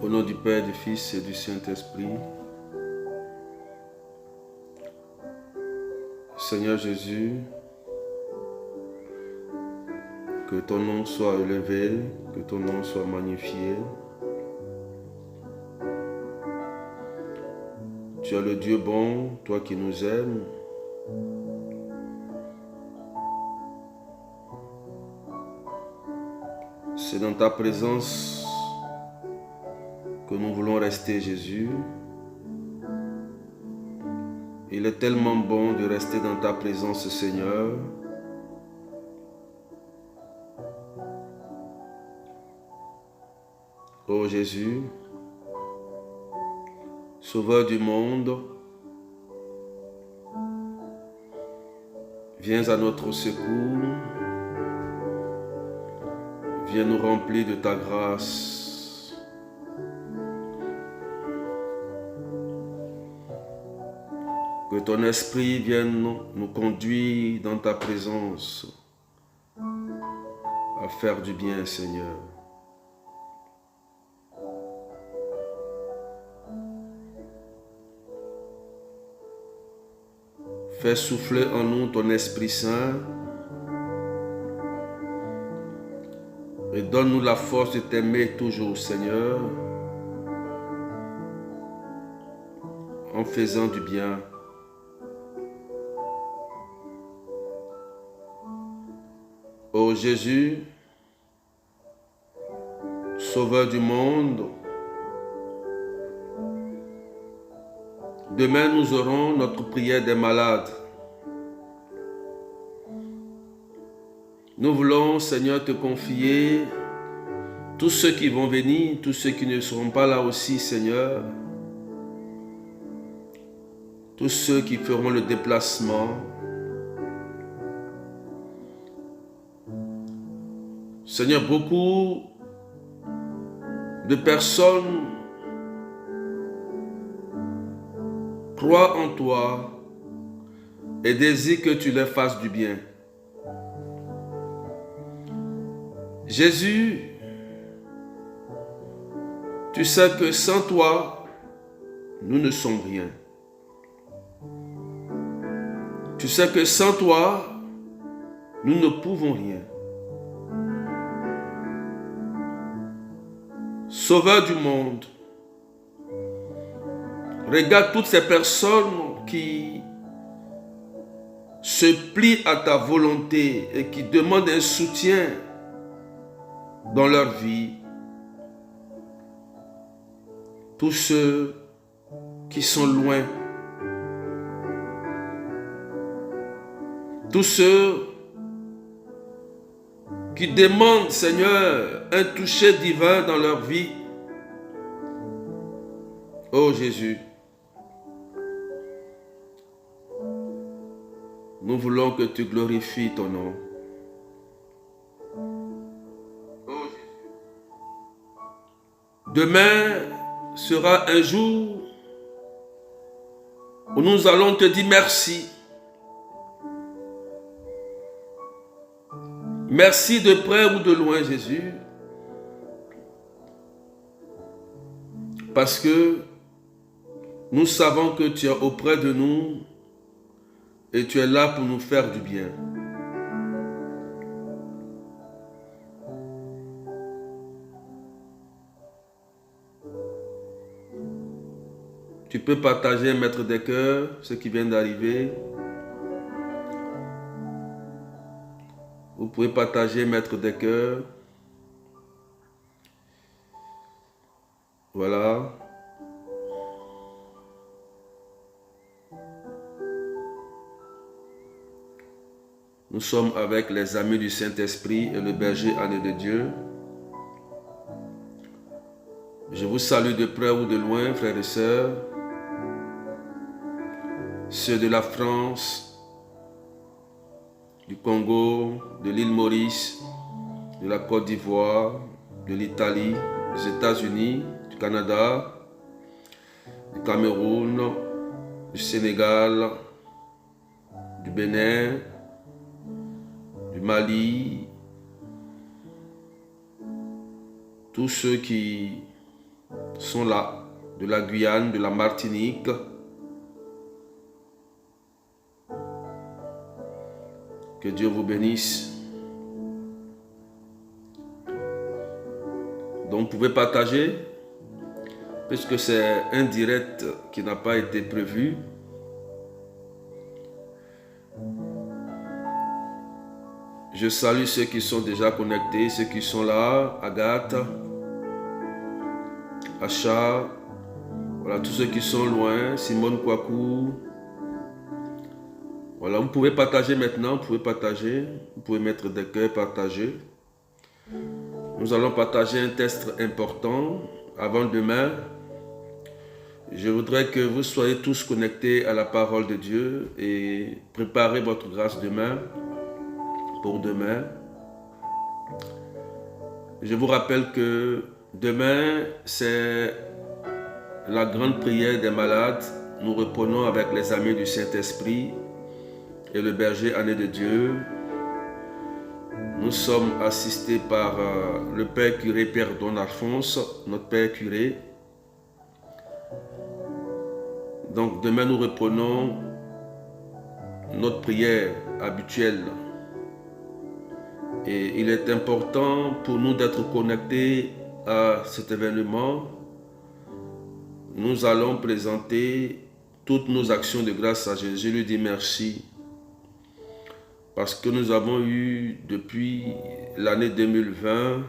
Au nom du Père, du Fils et du Saint-Esprit, Seigneur Jésus, que ton nom soit élevé, que ton nom soit magnifié. Tu es le Dieu bon, toi qui nous aimes. C'est dans ta présence que nous voulons rester, Jésus. Il est tellement bon de rester dans ta présence, Seigneur. Ô Jésus, Sauveur du monde, viens à notre secours, viens nous remplir de ta grâce. Que ton esprit vienne nous conduire dans ta présence à faire du bien, Seigneur. Fais souffler en nous ton Esprit Saint et donne-nous la force de t'aimer toujours, Seigneur, en faisant du bien. Ô Jésus, Sauveur du monde, demain nous aurons notre prière des malades. Nous voulons, Seigneur, te confier tous ceux qui vont venir, tous ceux qui ne seront pas là aussi, Seigneur. Tous ceux qui feront le déplacement. Seigneur, beaucoup de personnes croient en toi et désirent que tu leur fasses du bien. Jésus, tu sais que sans toi, nous ne sommes rien. Tu sais que sans toi, nous ne pouvons rien. Sauveur du monde, regarde toutes ces personnes qui se plient à ta volonté et qui demandent un soutien dans leur vie. Tous ceux qui sont loin, tous ceux qui demandent, Seigneur, un toucher divin dans leur vie. Ô Jésus, nous voulons que tu glorifies ton nom. Demain sera un jour où nous allons te dire merci. Merci de près ou de loin, Jésus. Parce que nous savons que tu es auprès de nous et tu es là pour nous faire du bien. Tu peux partager, Maître des cœurs, ce qui vient d'arriver. Vous pouvez partager, Maître des cœurs. Voilà. Nous sommes avec les amis du Saint-Esprit et le berger Anne de Dieu. Je vous salue de près ou de loin, frères et sœurs. Ceux de la France, du Congo, de l'île Maurice, de la Côte d'Ivoire, de l'Italie, des États-Unis, du Canada, du Cameroun, du Sénégal, du Bénin, du Mali, tous ceux qui sont là, de la Guyane, de la Martinique. Que Dieu vous bénisse. Donc vous pouvez partager, puisque c'est un direct qui n'a pas été prévu. Je salue ceux qui sont déjà connectés, ceux qui sont là, Agathe, Acha, voilà, tous ceux qui sont loin, Simone Kwaku. Voilà, vous pouvez partager maintenant, vous pouvez partager, vous pouvez mettre des cœurs, partager. Nous allons partager un texte important avant demain. Je voudrais que vous soyez tous connectés à la parole de Dieu et préparez votre grâce demain, pour demain. Je vous rappelle que demain, c'est la grande prière des malades. Nous reprenons avec les amis du Saint-Esprit et le berger Année de Dieu. Nous sommes assistés par le Père curé Père Don Alphonse, notre Père curé. Donc demain nous reprenons notre prière habituelle. Et il est important pour nous d'être connectés à cet événement. Nous allons présenter toutes nos actions de grâce à Jésus. Je lui dis merci. Parce que nous avons eu depuis l'année 2020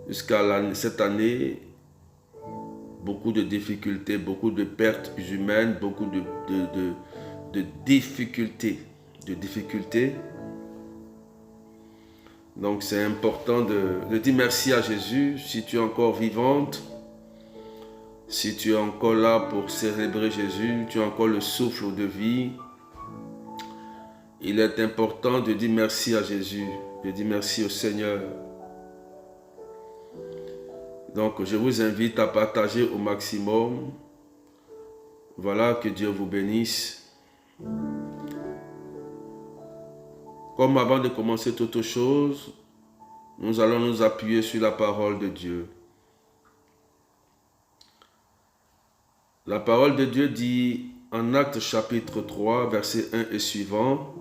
jusqu'à cette année beaucoup de difficultés, beaucoup de pertes humaines, beaucoup de difficultés. Donc c'est important de dire merci à Jésus si tu es encore vivante, si tu es encore là pour célébrer Jésus, tu as encore le souffle de vie. Il est important de dire merci à Jésus, de dire merci au Seigneur. Donc, je vous invite à partager au maximum. Voilà, que Dieu vous bénisse. Comme avant de commencer toute chose, nous allons nous appuyer sur la parole de Dieu. La parole de Dieu dit en Actes chapitre 3, verset 1 et suivant,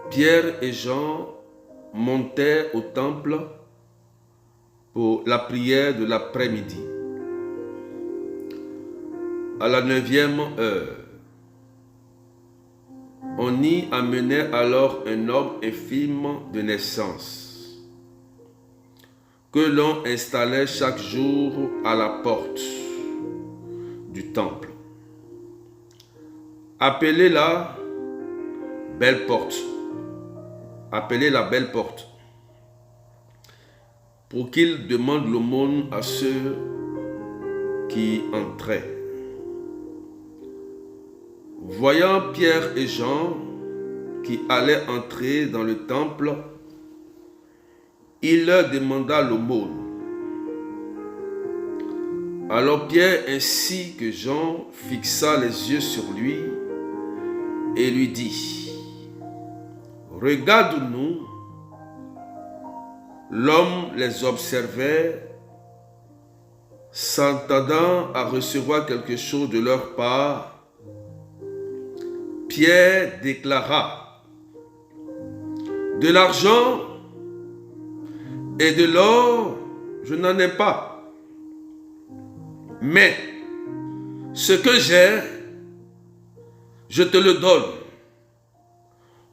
Pierre et Jean montaient au temple pour la prière de l'après-midi. À la 9e heure, on y amenait alors un homme infirme de naissance, que l'on installait chaque jour à la porte du temple. Appelez-la Belle Porte. Appelez la Belle Porte, pour qu'il demande l'aumône à ceux qui entraient. Voyant Pierre et Jean qui allaient entrer dans le temple, il leur demanda l'aumône. Alors Pierre ainsi que Jean fixa les yeux sur lui et lui dit, regarde-nous. L'homme les observait, s'attendant à recevoir quelque chose de leur part. Pierre déclara, de l'argent et de l'or, je n'en ai pas. Mais ce que j'ai, je te le donne.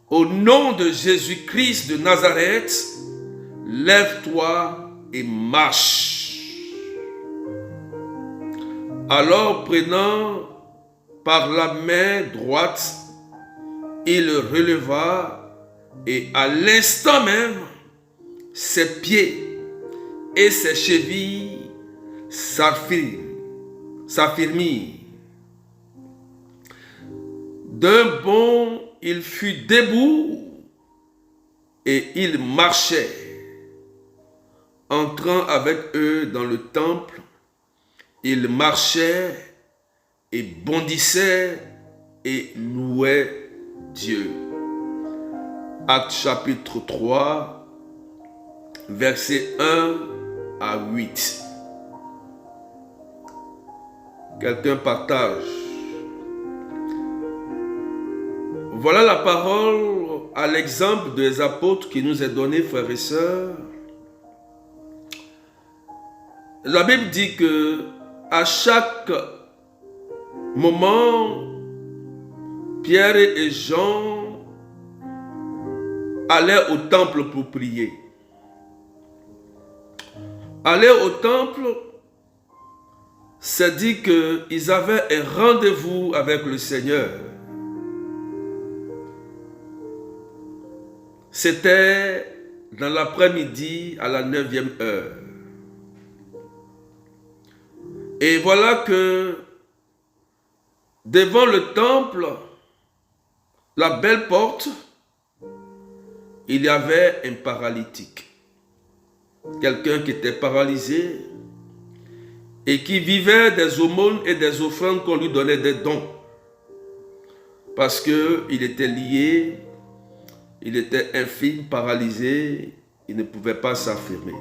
Au nom de Jésus-Christ de Nazareth, lève-toi et marche. Alors, prenant par la main droite, il le releva et à l'instant même, ses pieds et ses chevilles s'affirmirent. D'un bond, il fut debout et il marchait. Entrant avec eux dans le temple, il marchait et bondissait et louait Dieu. Actes chapitre 3, versets 1 à 8. Quelqu'un partage. Voilà la parole à l'exemple des apôtres qui nous est donnée, frères et sœurs. La Bible dit que à chaque moment, Pierre et Jean allaient au temple pour prier. Aller au temple, c'est dit qu'ils avaient un rendez-vous avec le Seigneur. C'était dans l'après-midi à la 9e heure. Et voilà que devant le temple, la belle porte, il y avait un paralytique. Quelqu'un qui était paralysé et qui vivait des aumônes et des offrandes qu'on lui donnait des dons. Parce qu'il était lié, il était infirme, paralysé, il ne pouvait pas s'affirmer.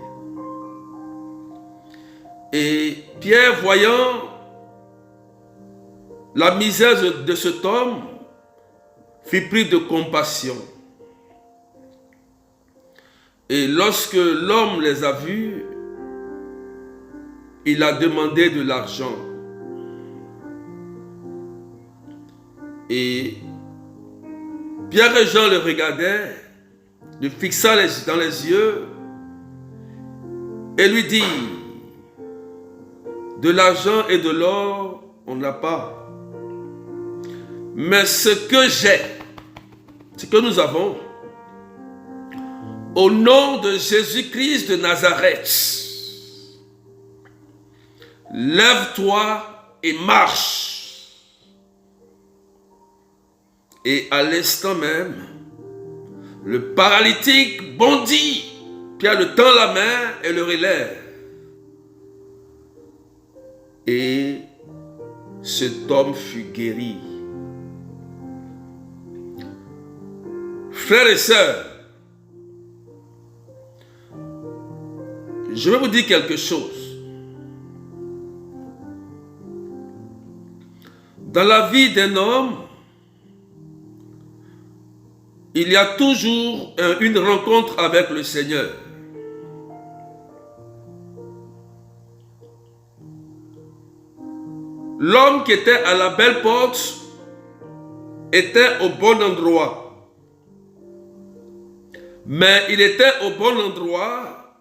Et Pierre, voyant la misère de cet homme, fut pris de compassion. Et lorsque l'homme les a vus, il a demandé de l'argent. Et Pierre et Jean le regardaient, le fixant dans les yeux, et lui dit, de l'argent et de l'or, on n'a pas. Mais ce que j'ai, ce que nous avons, au nom de Jésus-Christ de Nazareth, lève-toi et marche. Et à l'instant même, le paralytique bondit, Pierre le tend la main et le relève. Et cet homme fut guéri. Frères et sœurs, je vais vous dire quelque chose. Dans la vie d'un homme, il y a toujours une rencontre avec le Seigneur. L'homme qui était à la belle porte était au bon endroit. Mais il était au bon endroit,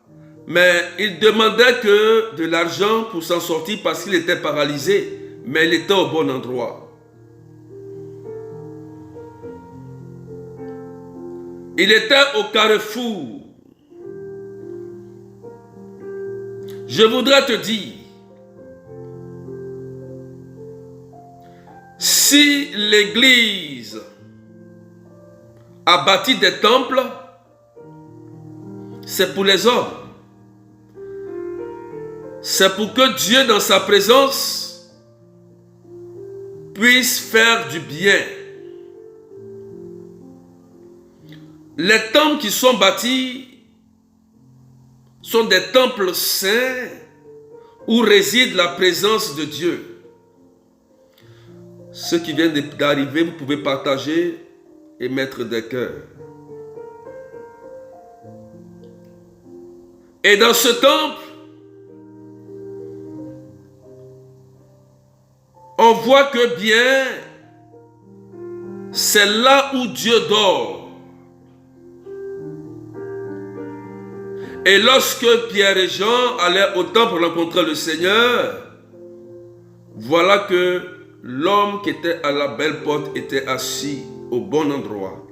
mais il demandait que de l'argent pour s'en sortir parce qu'il était paralysé. Mais il était au bon endroit. Il était au carrefour. Je voudrais te dire, si l'Église a bâti des temples, c'est pour les hommes. C'est pour que Dieu, dans sa présence, puisse faire du bien. Les temples qui sont bâtis sont des temples saints où réside la présence de Dieu. Ceux qui viennent d'arriver, vous pouvez partager et mettre des cœurs. Et dans ce temple, on voit que bien, c'est là où Dieu dort. Et lorsque Pierre et Jean allaient au temple rencontrer le Seigneur, voilà que l'homme qui était à la belle porte était assis au bon endroit.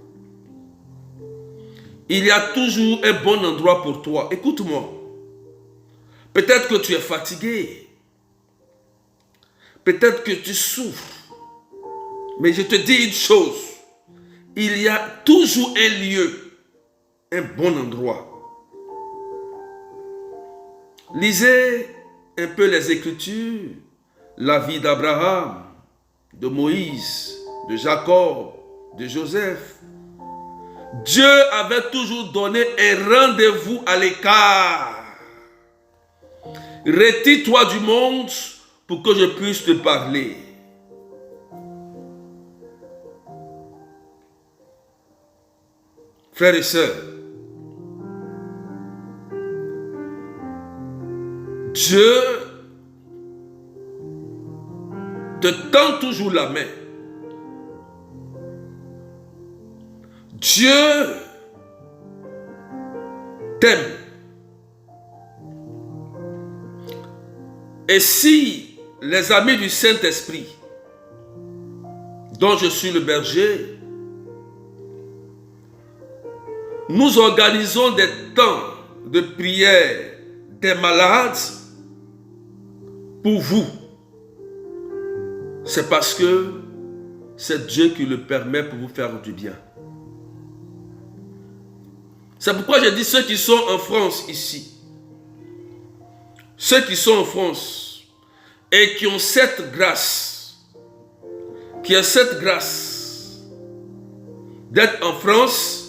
Il y a toujours un bon endroit pour toi. Écoute-moi. Peut-être que tu es fatigué. Peut-être que tu souffres. Mais je te dis une chose. Il y a toujours un lieu, un bon endroit. Lisez un peu les Écritures, la vie d'Abraham, de Moïse, de Jacob, de Joseph. Dieu avait toujours donné un rendez-vous à l'écart. retire-toi du monde pour que je puisse te parler. Frères et sœurs, Dieu te tend toujours la main. Dieu t'aime. Et si les amis du Saint-Esprit, dont je suis le berger, nous organisons des temps de prière des malades pour vous, c'est parce que c'est Dieu qui le permet pour vous faire du bien. C'est pourquoi je dis ceux qui sont en France ici, ceux qui sont en France et qui ont cette grâce, d'être en France,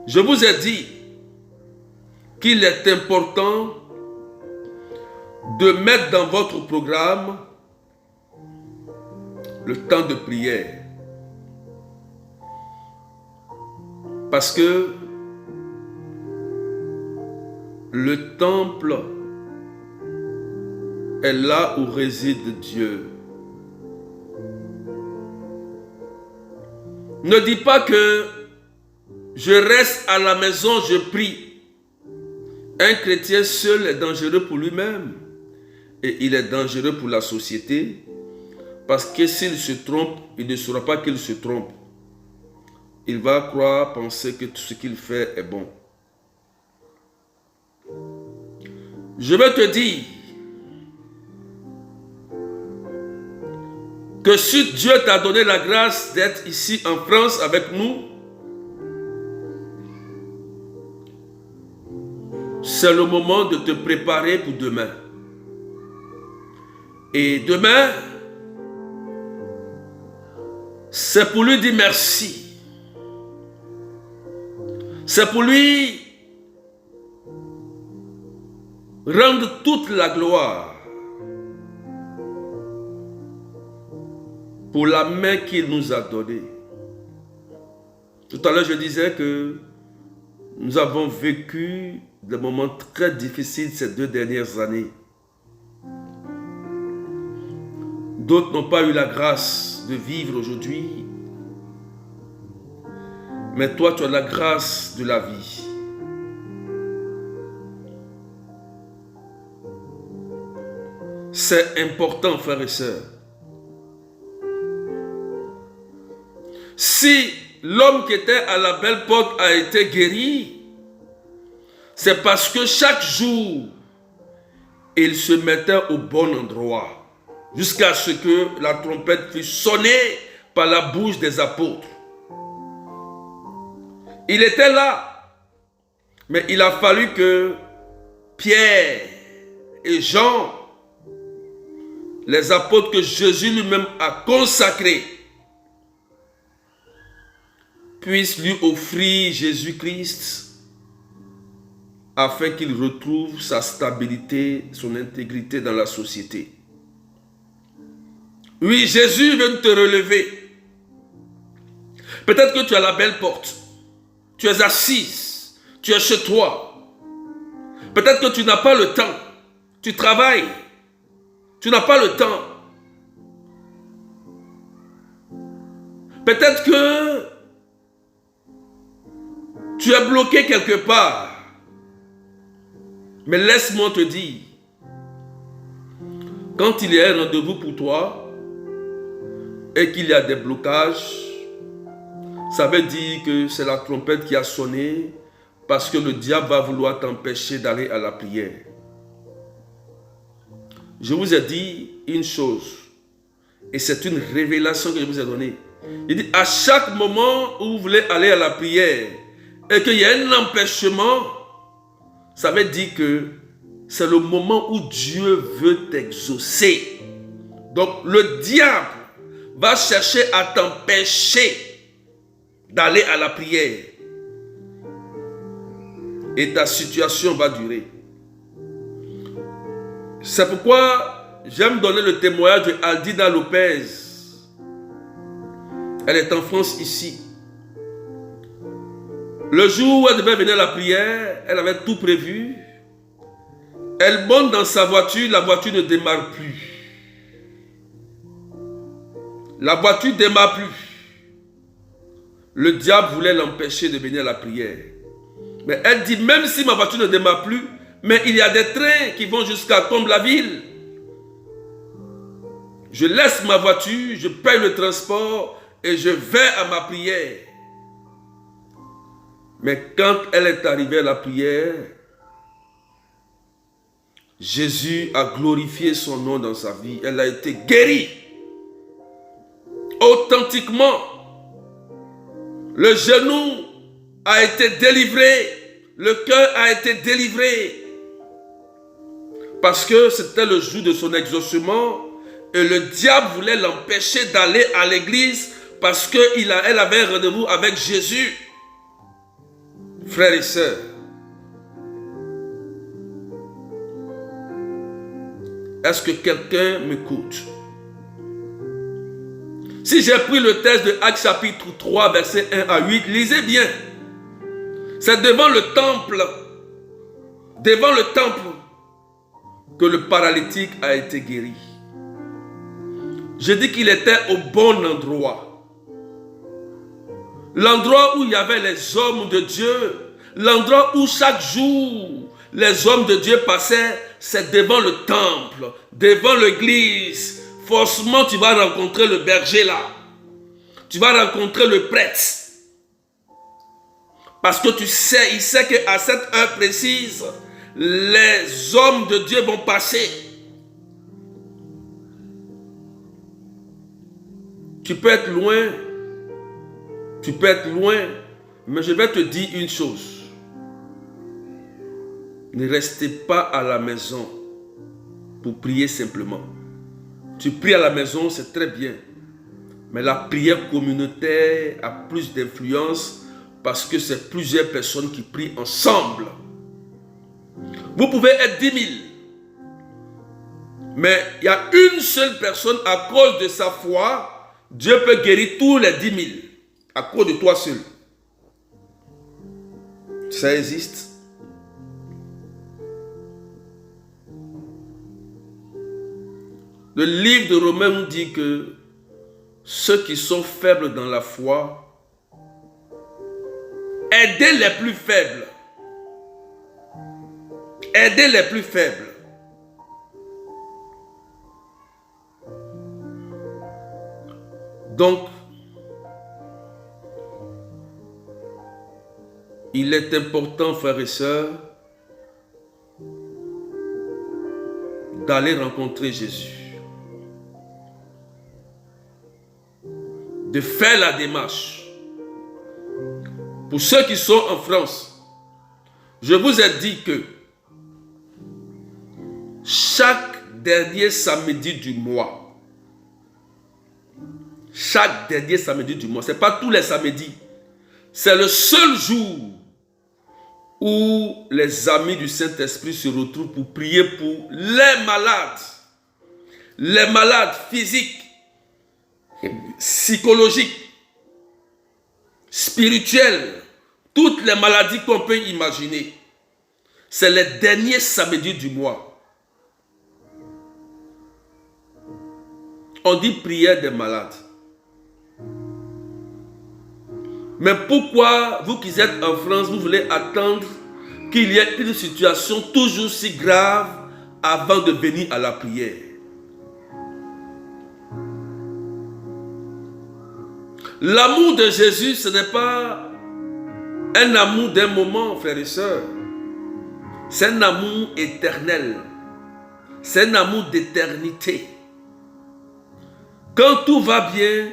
je vous ai dit qu'il est important de mettre dans votre programme le temps de prière. Parce que le temple est là où réside Dieu. Ne dis pas que je reste à la maison, je prie. Un chrétien seul est dangereux pour lui-même et il est dangereux pour la société parce que s'il se trompe, il ne saura pas qu'il se trompe. Il va croire, penser que tout ce qu'il fait est bon. Je vais te dire que si Dieu t'a donné la grâce d'être ici en France avec nous, c'est le moment de te préparer pour demain. Et demain, c'est pour lui dire merci. C'est pour lui rendre toute la gloire pour la main qu'il nous a donnée. Tout à l'heure, je disais que nous avons vécu des moments très difficiles ces 2 dernières années. D'autres n'ont pas eu la grâce de vivre aujourd'hui. Mais toi, tu as la grâce de la vie. C'est important, frères et sœurs. Si l'homme qui était à la belle porte a été guéri, c'est parce que chaque jour, il se mettait au bon endroit jusqu'à ce que la trompette fût sonnée par la bouche des apôtres. Il était là, mais il a fallu que Pierre et Jean, les apôtres que Jésus lui-même a consacrés, puissent lui offrir Jésus-Christ afin qu'il retrouve sa stabilité, son intégrité dans la société. Oui, Jésus vient te relever. Peut-être que tu as la belle porte. Tu es assise. Tu es chez toi. Peut-être que tu n'as pas le temps. Tu travailles. Tu n'as pas le temps. Peut-être que tu es bloqué quelque part. Mais laisse-moi te dire, quand il y a un rendez-vous pour toi et qu'il y a des blocages, ça veut dire que c'est la trompette qui a sonné parce que le diable va vouloir t'empêcher d'aller à la prière. Je vous ai dit une chose et c'est une révélation que je vous ai donnée. Il dit à chaque moment où vous voulez aller à la prière et qu'il y a un empêchement, ça veut dire que c'est le moment où Dieu veut t'exaucer. Donc le diable va chercher à t'empêcher d'aller à la prière. Et ta situation va durer. C'est pourquoi j'aime donner le témoignage de Aldina Lopez. Elle est en France ici. Le jour où elle devait venir à la prière, elle avait tout prévu. Elle monte dans sa voiture, la voiture ne démarre plus. La voiture ne démarre plus. Le diable voulait l'empêcher de venir à la prière. Mais elle dit, même si ma voiture ne démarre plus, mais il y a des trains qui vont jusqu'à Comble-la-Ville. Je laisse ma voiture, je paye le transport et je vais à ma prière. Mais quand elle est arrivée à la prière, Jésus a glorifié son nom dans sa vie. Elle a été guérie. Authentiquement. Le genou a été délivré. Le cœur a été délivré. Parce que c'était le jour de son exaucement. Et le diable voulait l'empêcher d'aller à l'église parce qu'elle avait un rendez-vous avec Jésus. Frères et sœurs, est-ce que quelqu'un m'écoute? Si j'ai pris le texte de Actes chapitre 3, versets 1 à 8, lisez bien. C'est devant le temple que le paralytique a été guéri. Je dis qu'il était au bon endroit. L'endroit où il y avait les hommes de Dieu, l'endroit où chaque jour les hommes de Dieu passaient, c'est devant le temple, devant l'église. Forcément, tu vas rencontrer le berger là. Tu vas rencontrer le prêtre. Parce que il sait qu'à cette heure précise, les hommes de Dieu vont passer. Tu peux être loin, mais je vais te dire une chose. Ne restez pas à la maison pour prier simplement. Tu pries à la maison, c'est très bien. Mais la prière communautaire a plus d'influence parce que c'est plusieurs personnes qui prient ensemble. Vous pouvez être 10 000. Mais il y a une seule personne, à cause de sa foi, Dieu peut guérir tous les 10 000. À cause de toi seul. Ça existe. Le livre de Romains nous dit que ceux qui sont faibles dans la foi, aidez les plus faibles. Aidez les plus faibles. Donc, il est important, frères et sœurs, d'aller rencontrer Jésus. De faire la démarche. Pour ceux qui sont en France, je vous ai dit que chaque dernier samedi du mois, ce n'est pas tous les samedis, c'est le seul jour où les amis du Saint-Esprit se retrouvent pour prier pour les malades physiques, psychologiques, spirituelles, toutes les maladies qu'on peut imaginer. C'est les derniers samedis du mois. On dit prière des malades. Mais pourquoi, vous qui êtes en France, vous voulez attendre qu'il y ait une situation toujours si grave avant de venir à la prière? L'amour de Jésus, ce n'est pas un amour d'un moment, frères et sœurs. C'est un amour éternel. C'est un amour d'éternité. Quand tout va bien,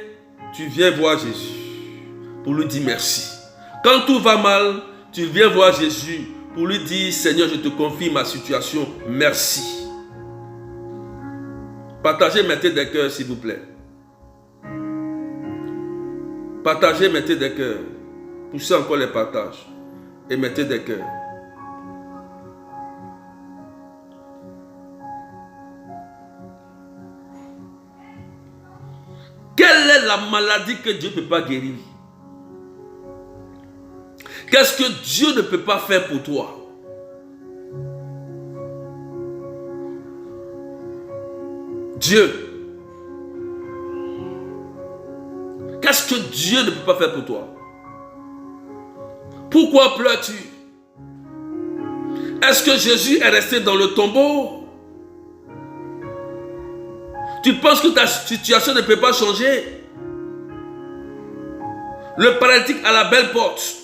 tu viens voir Jésus pour lui dire merci. Quand tout va mal, tu viens voir Jésus pour lui dire, Seigneur, je te confie ma situation, merci. Partagez, mettez des cœurs, s'il vous plaît. Partagez, mettez des cœurs. Poussez encore les partages. Et mettez des cœurs. la maladie que Dieu ne peut pas guérir? Qu'est-ce que Dieu ne peut pas faire pour toi? Dieu. Qu'est-ce que Dieu ne peut pas faire pour toi? Pourquoi pleures-tu? Est-ce que Jésus est resté dans le tombeau? Tu penses que ta situation ne peut pas changer? Le paralytique à la belle porte,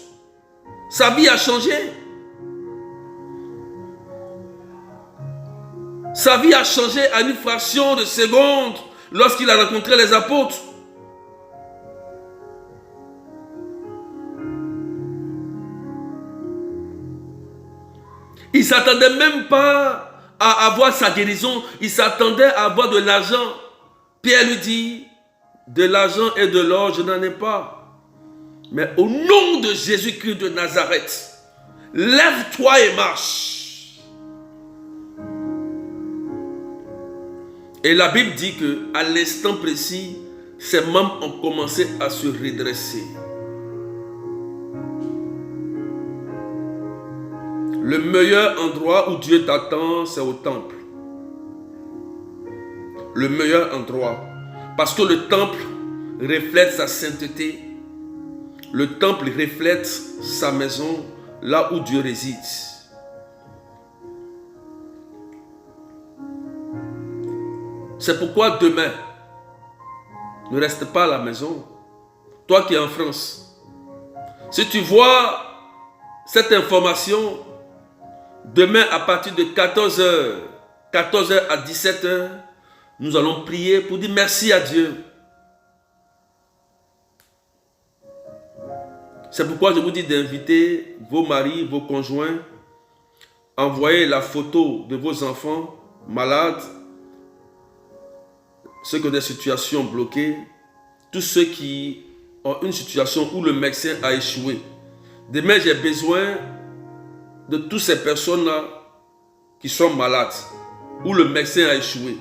sa vie a changé. Sa vie a changé à une fraction de seconde lorsqu'il a rencontré les apôtres. Il ne s'attendait même pas à avoir sa guérison. Il s'attendait à avoir de l'argent. Pierre lui dit, de l'argent et de l'or, je n'en ai pas. Mais au nom de Jésus-Christ de Nazareth, lève-toi et marche. Et la Bible dit qu'à l'instant précis, ses membres ont commencé à se redresser. Le meilleur endroit où Dieu t'attend, c'est au temple. Le meilleur endroit. Parce que le temple reflète sa sainteté. Le temple reflète sa maison, là où Dieu réside. C'est pourquoi demain, ne reste pas à la maison. Toi qui es en France, si tu vois cette information, demain à partir de 14h à 17h, nous allons prier pour dire merci à Dieu. C'est pourquoi je vous dis d'inviter vos maris, vos conjoints, envoyer la photo de vos enfants malades, ceux qui ont des situations bloquées, tous ceux qui ont une situation où le médecin a échoué. Demain, j'ai besoin de toutes ces personnes-là qui sont malades, où le médecin a échoué.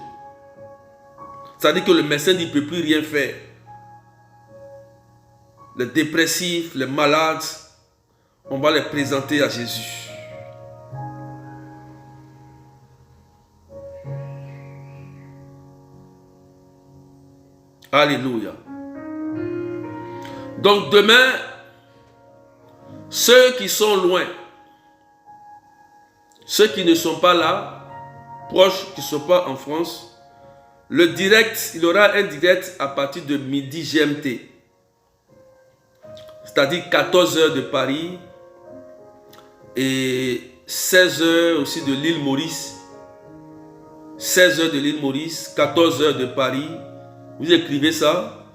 C'est-à-dire que le médecin ne peut plus rien faire. Les dépressifs, les malades, on va les présenter à Jésus. Alléluia. Donc demain, ceux qui sont loin, ceux qui ne sont pas là, proches, qui ne sont pas en France, le direct, il y aura un direct à partir de midi GMT. C'est-à-dire 14h de Paris et 16h aussi de l'île Maurice. 16h de l'île Maurice, 14h de Paris. Vous écrivez ça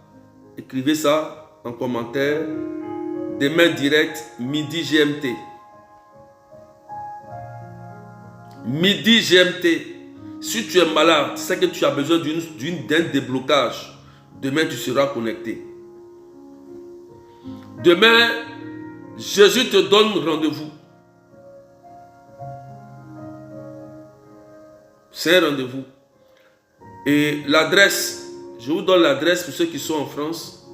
en commentaire. Demain direct, midi GMT. Midi GMT. Si tu es malade, c'est que tu as besoin d'un déblocage. Demain, tu seras connecté. Demain, Jésus te donne rendez-vous. C'est un rendez-vous. Et l'adresse, je vous donne l'adresse pour ceux qui sont en France.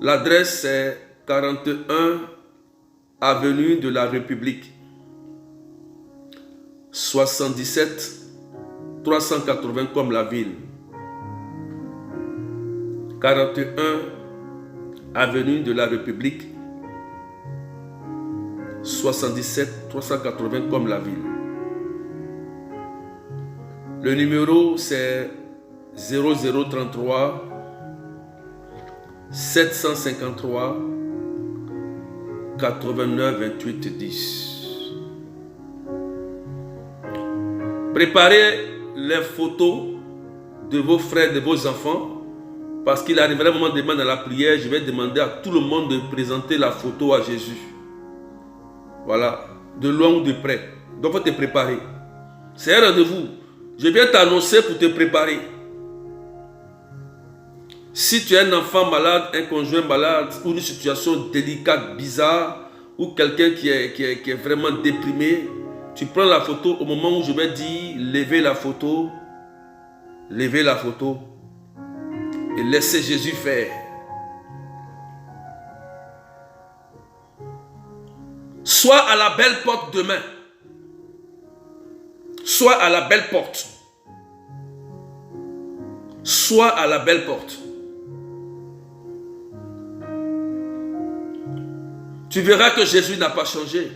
L'adresse c'est 41 avenue de la République. 77 380 comme la ville. 41 avenue de la République. 77 380 comme la ville. Le numéro c'est 0033 753 89 28 10. Préparez les photos de vos frères, de vos enfants, parce qu'il arrivera un moment demain dans la prière, je vais demander à tout le monde de présenter la photo à Jésus. Voilà, de loin ou de près. Donc il faut te préparer. C'est un rendez-vous. Je viens t'annoncer pour te préparer. Si tu es un enfant malade, un conjoint malade, ou une situation délicate, bizarre, ou quelqu'un qui est vraiment déprimé, tu prends la photo au moment où je vais dire levez la photo et laissez Jésus faire. Sois à la belle porte demain. Sois à la belle porte. Sois à la belle porte. Tu verras que Jésus n'a pas changé.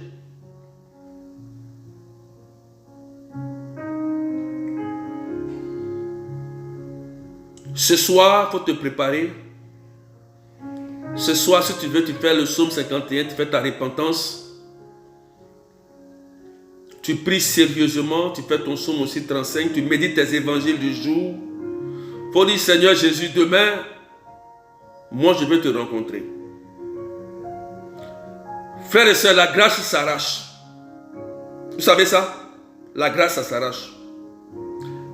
Ce soir, il faut te préparer. Ce soir, si tu veux, tu fais le psaume 51, tu fais ta repentance. Tu pries sérieusement, tu fais ton psaume aussi 35, tu médites tes évangiles du jour. Il faut dire, Seigneur Jésus, demain, moi je veux te rencontrer. Frères et sœurs, la grâce s'arrache. Vous savez ça? La grâce, ça s'arrache.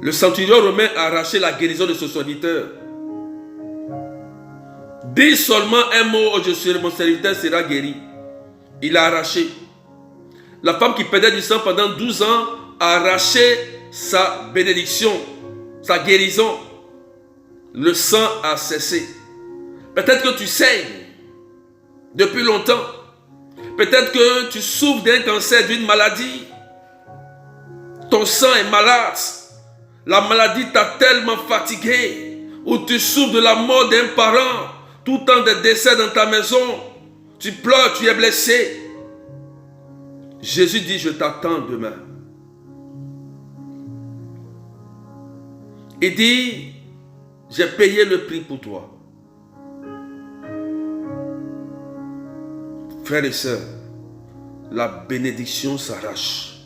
Le centurion romain a arraché la guérison de son serviteur. Dis seulement un mot, mon serviteur sera guéri. Il a arraché. La femme qui perdait du sang pendant 12 ans a arraché sa bénédiction, sa guérison. Le sang a cessé. Peut-être que tu saignes depuis longtemps. Peut-être que tu souffres d'un cancer, d'une maladie. Ton sang est malade. La maladie t'a tellement fatigué. Ou tu souffres de la mort d'un parent. Tout le temps de décès dans ta maison. Tu pleures, tu es blessé. Jésus dit, je t'attends demain. Il dit, j'ai payé le prix pour toi. Frères et sœurs, la bénédiction s'arrache.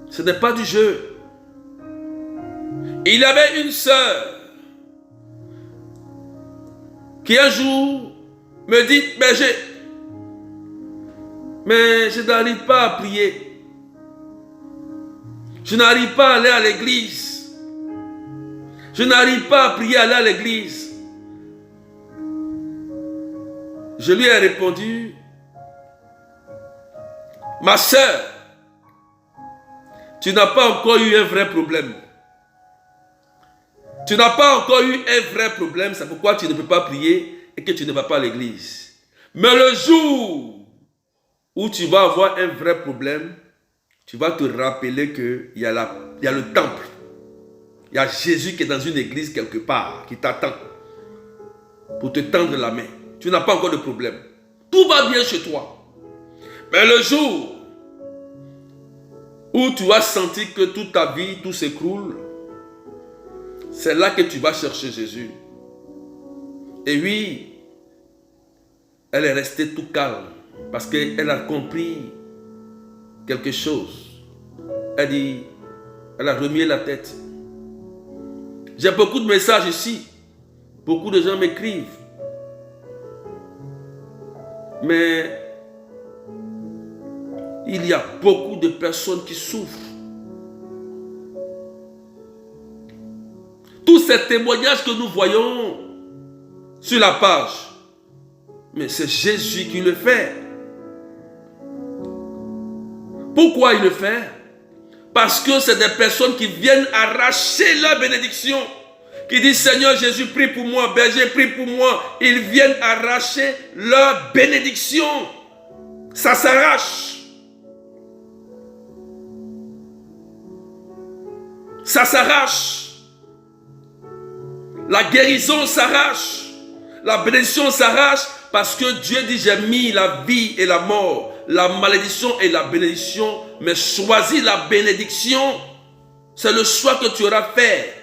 Ce n'est pas du jeu. Il avait une sœur qui un jour me dit, mais je n'arrive pas à prier. Je n'arrive pas à aller à l'église. Je n'arrive pas à prier, aller à l'église. Je lui ai répondu, ma sœur, tu n'as pas encore eu un vrai problème. Tu n'as pas encore eu un vrai problème, c'est pourquoi tu ne peux pas prier et que tu ne vas pas à l'église. Mais le jour où tu vas avoir un vrai problème, tu vas te rappeler qu'il y a le temple. Il y a Jésus qui est dans une église quelque part, qui t'attend pour te tendre la main. Tu n'as pas encore de problème. Tout va bien chez toi. Mais le jour où tu as senti que toute ta vie, tout s'écroule, c'est là que tu vas chercher Jésus. Et oui, elle est restée tout calme parce qu'elle a compris quelque chose. Elle a remué la tête. J'ai beaucoup de messages ici. Beaucoup de gens m'écrivent. Mais il y a beaucoup de personnes qui souffrent. Tous ces témoignages que nous voyons sur la page, mais c'est Jésus qui le fait. Pourquoi il le fait? Parce que c'est des personnes qui viennent arracher leur bénédiction. Qui disent, Seigneur Jésus, prie pour moi, berger, prie pour moi. Ils viennent arracher leur bénédiction. Ça s'arrache. Ça s'arrache. La guérison s'arrache. La bénédiction s'arrache parce que Dieu dit, j'ai mis la vie et la mort, la malédiction et la bénédiction, mais choisis la bénédiction. C'est le choix que tu auras fait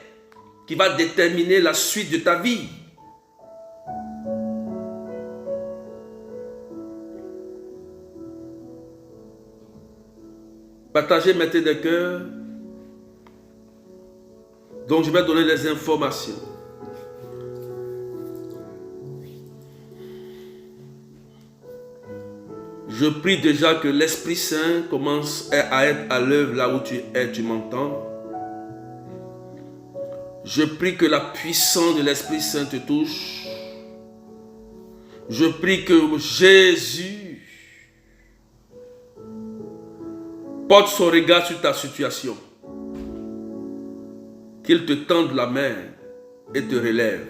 qui va déterminer la suite de ta vie. Partagez maintenant des cœurs. Donc je vais donner les informations. Je prie déjà que l'Esprit Saint commence à être à l'œuvre là où tu es, tu m'entends. Je prie que la puissance de l'Esprit Saint te touche. Je prie que Jésus porte son regard sur ta situation. Qu'il te tende la main et te relève.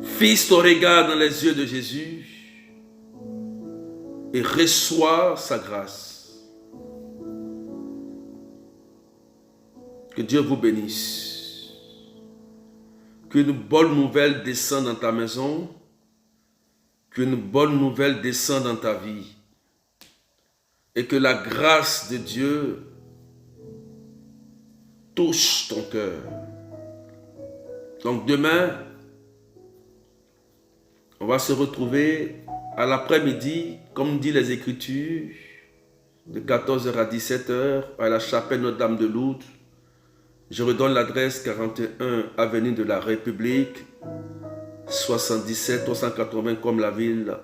Fixe ton regard dans les yeux de Jésus et reçois sa grâce. Que Dieu vous bénisse. Qu'une bonne nouvelle descende dans ta maison. Qu'une bonne nouvelle descende dans ta vie. Et que la grâce de Dieu touche ton cœur. Donc demain, on va se retrouver à l'après-midi, comme dit les Écritures, de 14h à 17h, à la chapelle Notre-Dame de Lourdes. Je redonne l'adresse 41 avenue de la République, 77 380 comme la ville.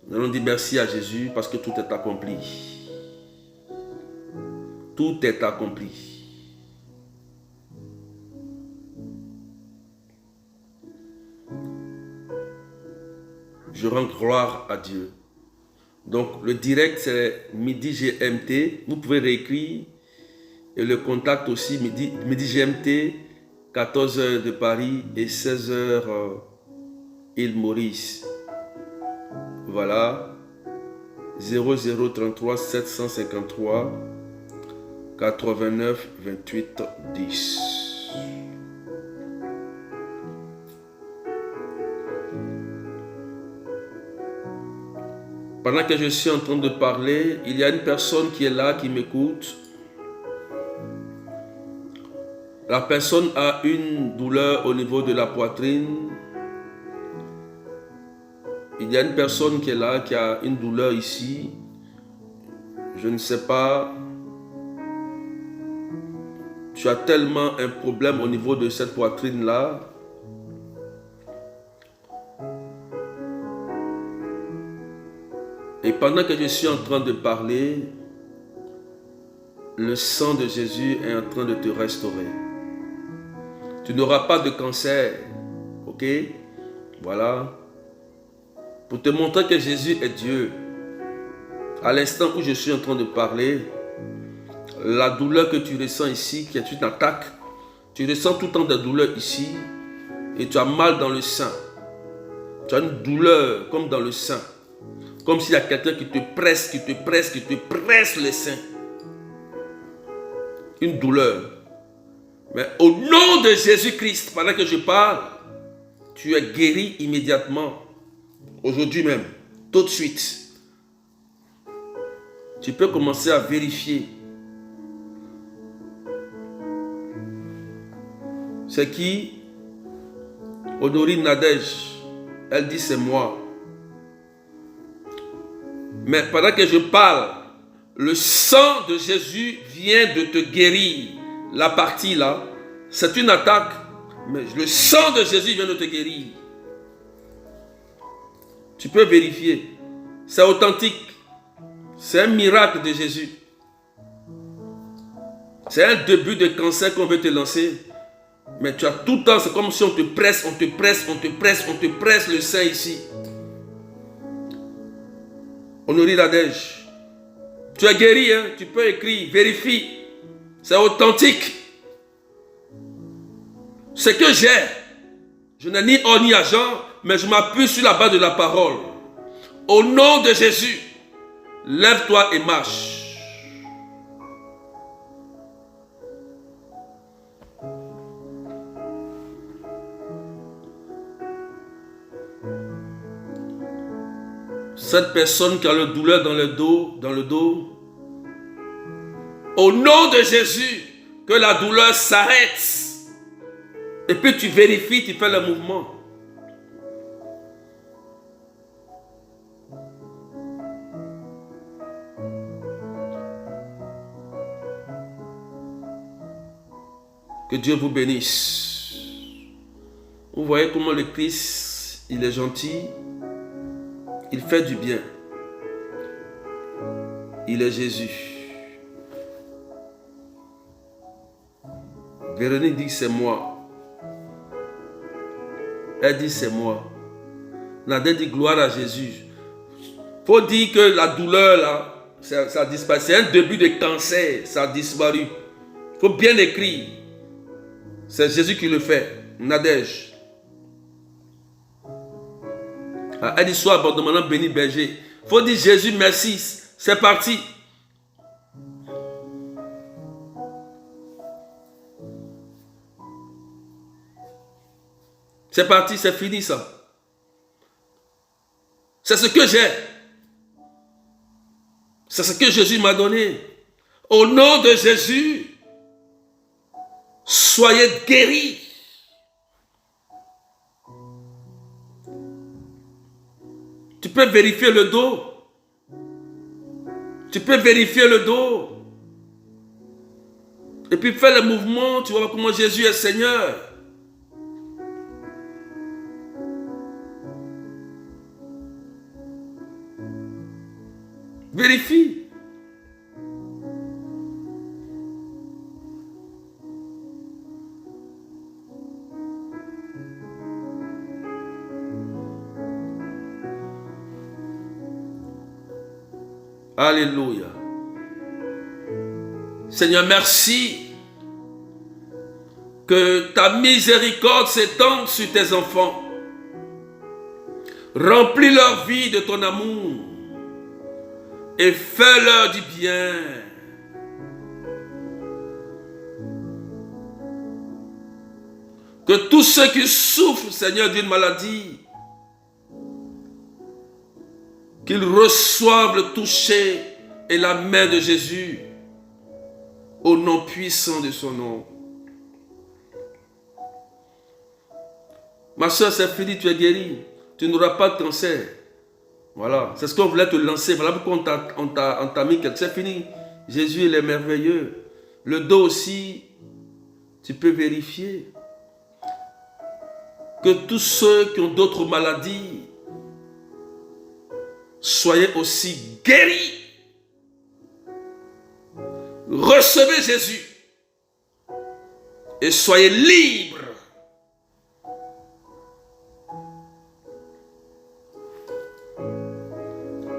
Nous allons dire merci à Jésus parce que tout est accompli. Tout est accompli. Je rends gloire à Dieu. Donc le direct c'est midi GMT. Vous pouvez réécrire. Et le contact aussi midi GMT, 14h de Paris et 16h île Maurice. Voilà. 0033 753 89 28 10. Pendant que je suis en train de parler, il y a une personne qui est là, qui m'écoute. La personne a une douleur au niveau de la poitrine. Il y a une personne qui est là, qui a une douleur ici. Je ne sais pas. Tu as tellement un problème au niveau de cette poitrine-là. Et pendant que je suis en train de parler, le sang de Jésus est en train de te restaurer. Tu n'auras pas de cancer. Ok? Voilà. Pour te montrer que Jésus est Dieu. À l'instant où je suis en train de parler, la douleur que tu ressens ici, qui est une attaque, tu ressens tout le temps des douleurs ici et tu as mal dans le sein. Tu as une douleur comme dans le sein. Comme s'il y a quelqu'un qui te presse le sein. Une douleur. Mais au nom de Jésus-Christ, pendant que je parle, tu es guéri immédiatement. Aujourd'hui même, tout de suite. Tu peux commencer à vérifier. C'est qui? Honorine Nadège. Elle dit c'est moi. Mais pendant que je parle, le sang de Jésus vient de te guérir. La partie là, c'est une attaque. Mais le sang de Jésus vient de te guérir. Tu peux vérifier. C'est authentique. C'est un miracle de Jésus. C'est un début de cancer qu'on veut te lancer. Mais tu as tout le temps, c'est comme si on te presse le sein ici. Honorine Nadège, tu es guéri, hein? Tu peux écrire, vérifie. C'est authentique. Ce que j'ai, je n'ai ni or ni argent, mais je m'appuie sur la base de la parole. Au nom de Jésus, lève-toi et marche. Cette personne qui a la douleur dans le dos, au nom de Jésus, que la douleur s'arrête. Et puis tu vérifies, tu fais le mouvement. Que Dieu vous bénisse. Vous voyez comment le Christ, il est gentil. Il fait du bien. Il est Jésus. Véronique dit c'est moi. Elle dit c'est moi. Nadège dit gloire à Jésus. Il faut dire que la douleur là, ça a disparu. C'est un début de cancer, ça a disparu. Il faut bien écrire. C'est Jésus qui le fait. Nadège. Elle dit sois abondamment béni berger. Il faut dire Jésus, merci. C'est parti. C'est parti, c'est fini ça. C'est ce que j'ai. C'est ce que Jésus m'a donné. Au nom de Jésus, soyez guéris. Tu peux vérifier le dos. Tu peux vérifier le dos. Et puis fais le mouvement, tu vois comment Jésus est Seigneur. Vérifie. Alléluia. Seigneur, merci que ta miséricorde s'étende sur tes enfants. Remplis leur vie de ton amour et fais-leur du bien. Que tous ceux qui souffrent, Seigneur, d'une maladie, qu'ils reçoivent le toucher et la main de Jésus au nom puissant de son nom. Ma soeur, c'est fini, tu es guérie. Tu n'auras pas de cancer. Voilà, c'est ce qu'on voulait te lancer. Voilà pourquoi on t'a mis quelque chose. C'est fini. Jésus, il est merveilleux. Le dos aussi, tu peux vérifier. Que tous ceux qui ont d'autres maladies, soyez aussi guéris. Recevez Jésus et soyez libres.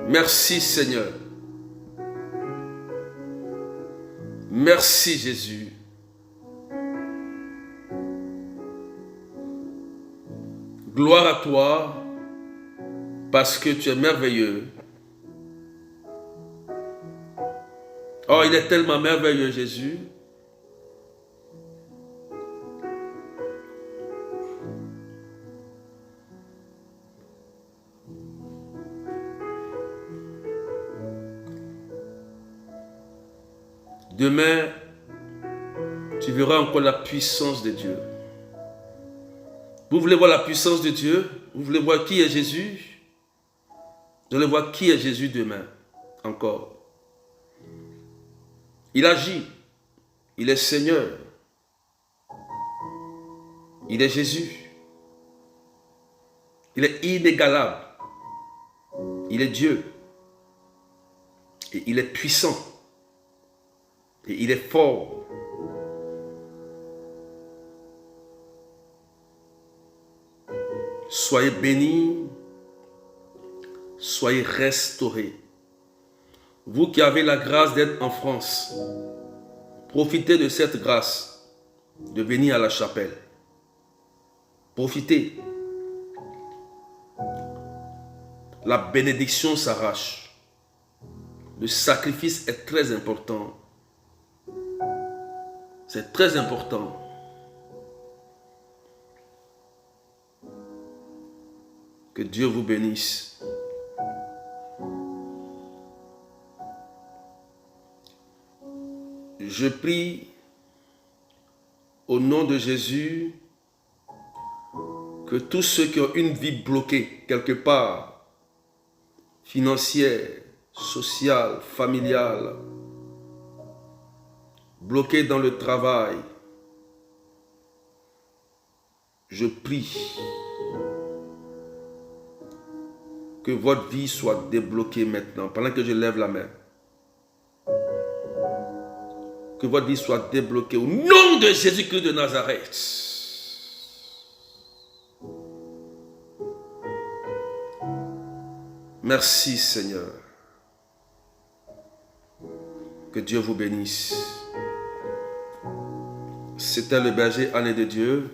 Merci Seigneur. Merci Jésus. Gloire à toi parce que tu es merveilleux. Oh, il est tellement merveilleux Jésus. Demain, tu verras encore la puissance de Dieu. Vous voulez voir la puissance de Dieu? Vous voulez voir qui est Jésus? Vous allez voir qui est Jésus demain. Encore. Il agit. Il est Seigneur. Il est Jésus. Il est inégalable. Il est Dieu. Et il est puissant. Et il est fort. Soyez bénis. Soyez restaurés. Vous qui avez la grâce d'être en France, profitez de cette grâce de venir à la chapelle. Profitez. La bénédiction s'arrache. Le sacrifice est très important. C'est très important. Que Dieu vous bénisse. Je prie au nom de Jésus que tous ceux qui ont une vie bloquée quelque part, financière, sociale, familiale, bloquée dans le travail, je prie que votre vie soit débloquée maintenant, pendant que je lève la main. Que votre vie soit débloquée au nom de Jésus-Christ de Nazareth. Merci Seigneur. Que Dieu vous bénisse. C'était le berger Anne de Dieu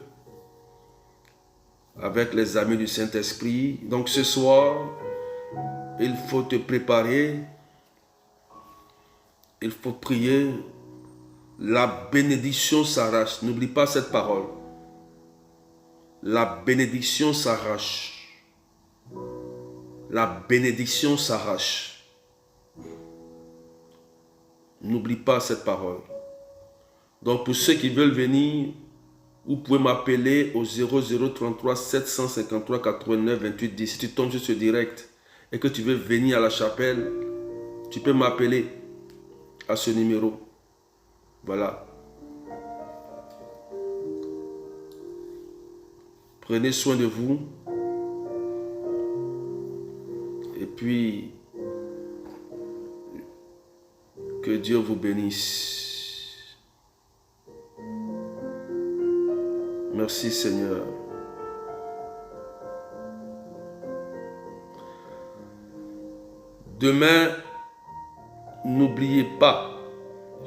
avec les amis du Saint-Esprit. Donc ce soir, il faut te préparer. Il faut prier. La bénédiction s'arrache. N'oublie pas cette parole. La bénédiction s'arrache. La bénédiction s'arrache. N'oublie pas cette parole. Donc pour ceux qui veulent venir, vous pouvez m'appeler au 0033 753 89 28 10. Si tu tombes sur ce direct et que tu veux venir à la chapelle, tu peux m'appeler à ce numéro. Voilà. Prenez soin de vous. Et puis, que Dieu vous bénisse. Merci Seigneur. Demain, n'oubliez pas,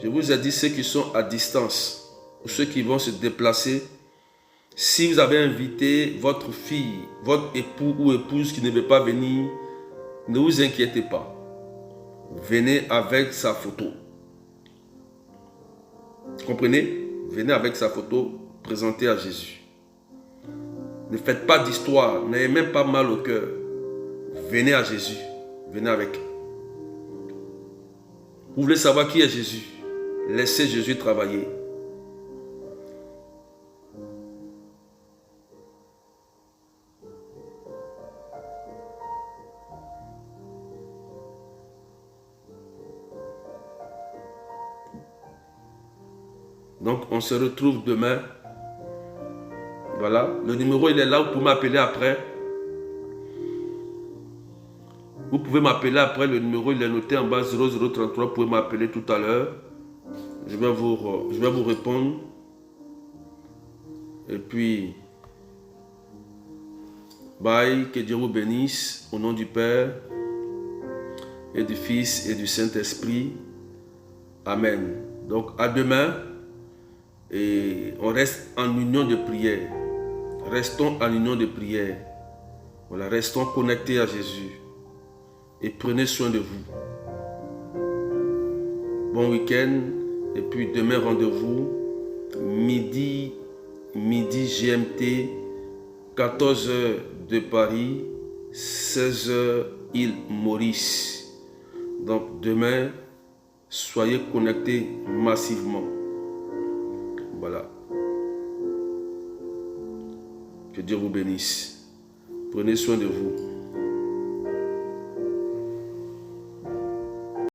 je vous ai dit ceux qui sont à distance, ou ceux qui vont se déplacer, si vous avez invité votre fille, votre époux ou épouse qui ne veut pas venir, ne vous inquiétez pas. Venez avec sa photo. Comprenez? Venez avec sa photo présentée à Jésus. Ne faites pas d'histoire, n'ayez même pas mal au cœur. Venez à Jésus. Venez avec. Vous voulez savoir qui est Jésus? Laissez Jésus travailler. Donc, on se retrouve demain. Voilà. Le numéro, il est là. Vous pouvez m'appeler après. Vous pouvez m'appeler après. Le numéro, il est noté en bas 0033. Vous pouvez m'appeler tout à l'heure. Je vais vous répondre. Et puis, bye. Que Dieu vous bénisse. Au nom du Père et du Fils et du Saint-Esprit. Amen. Donc, à demain. Et on reste en union de prière. Restons en union de prière. Voilà, restons connectés à Jésus. Et prenez soin de vous. Bon week-end. Et puis demain, rendez-vous. Midi GMT, 14h de Paris, 16h île Maurice. Donc demain, soyez connectés massivement. Voilà. Que Dieu vous bénisse. Prenez soin de vous.